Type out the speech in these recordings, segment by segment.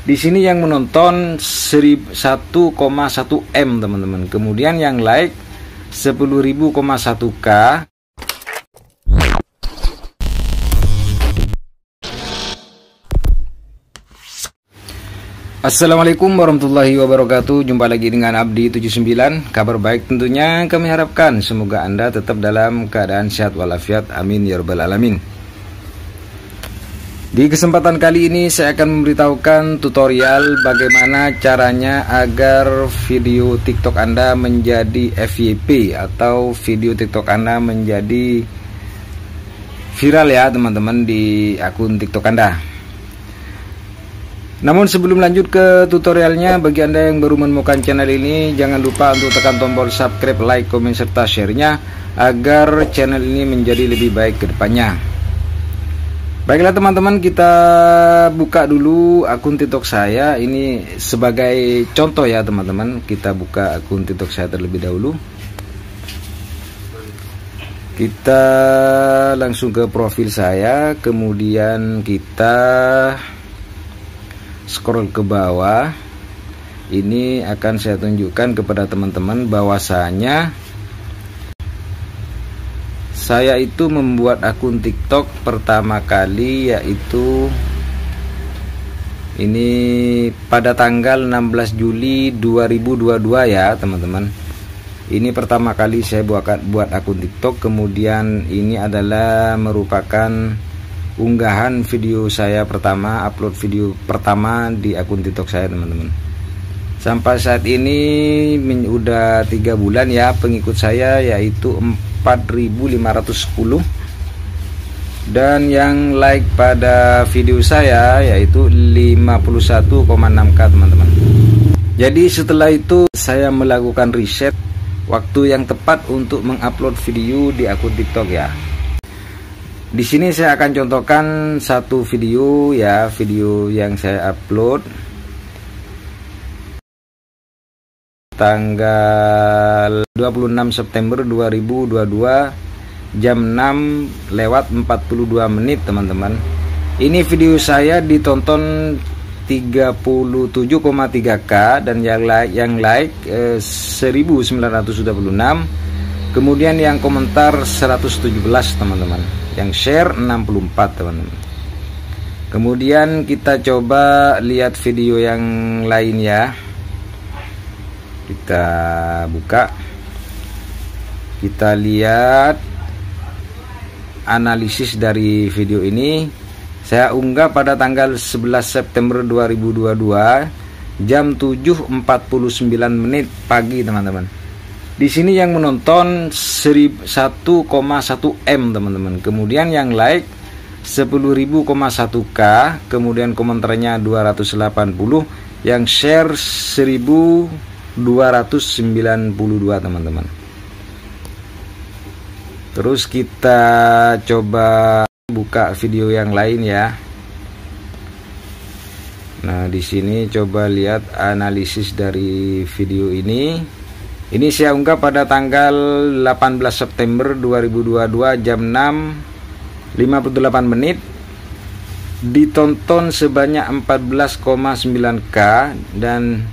Di sini yang menonton 1,1 M teman-teman. Kemudian yang like 10.000,1K. Assalamualaikum warahmatullahi wabarakatuh. Jumpa lagi dengan Abdi 79. Kabar baik tentunya kami harapkan. Semoga Anda tetap dalam keadaan sehat walafiat. Amin ya rabbal alamin. Di kesempatan kali ini saya akan memberitahukan tutorial bagaimana caranya agar video TikTok Anda menjadi FYP atau video TikTok Anda menjadi viral ya teman-teman di akun TikTok Anda. Namun sebelum lanjut ke tutorialnya, bagi Anda yang baru menemukan channel ini, jangan lupa untuk tekan tombol subscribe, like, komen, serta share-nya agar channel ini menjadi lebih baik ke depannya. Baiklah teman-teman, kita buka dulu akun TikTok saya. Ini sebagai contoh ya teman-teman. Kita buka akun TikTok saya terlebih dahulu. Kita langsung ke profil saya, kemudian kita scroll ke bawah. Ini akan saya tunjukkan kepada teman-teman bahwasanya saya itu membuat akun TikTok pertama kali, yaitu ini pada tanggal 16 Juli 2022 ya teman-teman. Ini pertama kali saya buat akun TikTok. Kemudian ini adalah merupakan unggahan video saya pertama, upload video pertama di akun TikTok saya teman-teman. Sampai saat ini udah 3 bulan ya pengikut saya, yaitu 4.510, dan yang like pada video saya yaitu 51,6K teman-teman. Jadi setelah itu saya melakukan riset waktu yang tepat untuk mengupload video di akun TikTok ya. Di sini saya akan contohkan satu video ya, video yang saya upload tanggal 26 September 2022 jam 6:42 teman-teman. Ini video saya ditonton 37,3K dan yang like 1926. Kemudian yang komentar 117 teman-teman. Yang share 64 teman-teman. Kemudian kita coba lihat video yang lain ya. Kita buka, kita lihat analisis dari video ini. Saya unggah pada tanggal 11 September 2022 jam 7:49 pagi teman-teman. Di sini yang menonton 1,1 M teman-teman. Kemudian yang like 10.000,1K, kemudian komentarnya 280, yang share 1.292 teman-teman. Terus kita coba buka video yang lain ya. Nah, di sini coba lihat analisis dari video ini. Ini saya unggah pada tanggal 18 September 2022 jam 6:58. Ditonton sebanyak 14,9K dan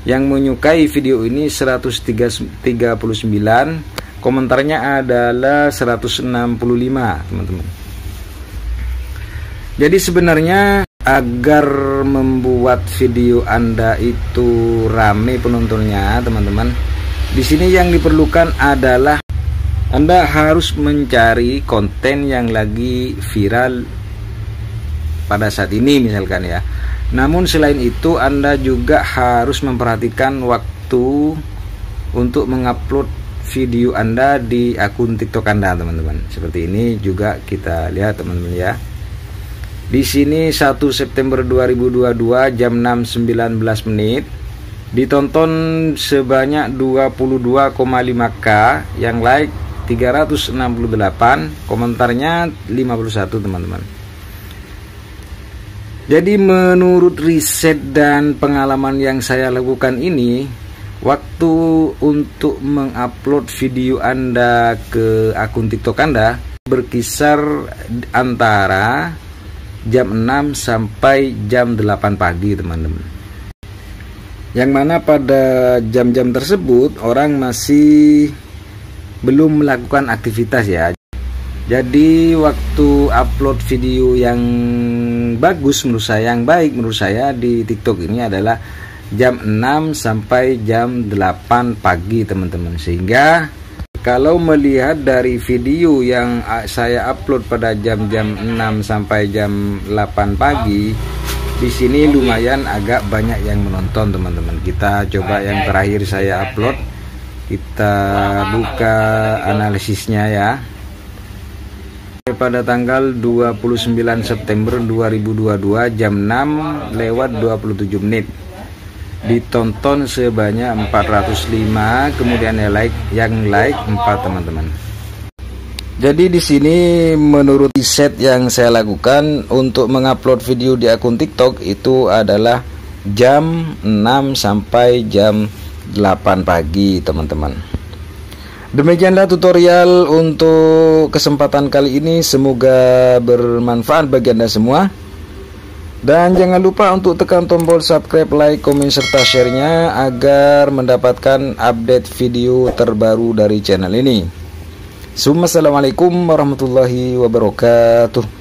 yang menyukai video ini 139, komentarnya adalah 165 teman-teman. Jadi sebenarnya agar membuat video Anda itu rame penontonnya teman-teman, di sini yang diperlukan adalah Anda harus mencari konten yang lagi viral pada saat ini misalkan ya. Namun selain itu Anda juga harus memperhatikan waktu untuk mengupload video Anda di akun TikTok Anda teman-teman. Seperti ini juga kita lihat teman-teman ya. Di sini 1 September 2022 jam 6:19 ditonton sebanyak 22,5K, yang like 368, komentarnya 51 teman-teman. Jadi menurut riset dan pengalaman yang saya lakukan ini, waktu untuk mengupload video Anda ke akun TikTok Anda berkisar antara jam 6 sampai jam 8 pagi teman-teman. Yang mana pada jam-jam tersebut orang masih belum melakukan aktivitas ya. Jadi waktu upload video yang bagus menurut saya, yang baik menurut saya di TikTok ini adalah jam 6 sampai jam 8 pagi teman-teman. Sehingga kalau melihat dari video yang saya upload pada jam-jam 6 sampai jam 8 pagi, di sini lumayan agak banyak yang menonton teman-teman. Kita coba yang terakhir saya upload, kita buka analisisnya ya. Pada tanggal 29 September 2022 jam 6:27 ditonton sebanyak 405, kemudian yang like 4 teman-teman. Jadi di sini menurut riset yang saya lakukan untuk mengupload video di akun TikTok itu adalah jam 6 sampai jam 8 pagi teman-teman. Demikianlah tutorial untuk kesempatan kali ini, semoga bermanfaat bagi Anda semua. Dan jangan lupa untuk tekan tombol subscribe, like, komen, serta share-nya agar mendapatkan update video terbaru dari channel ini. Assalamualaikum warahmatullahi wabarakatuh.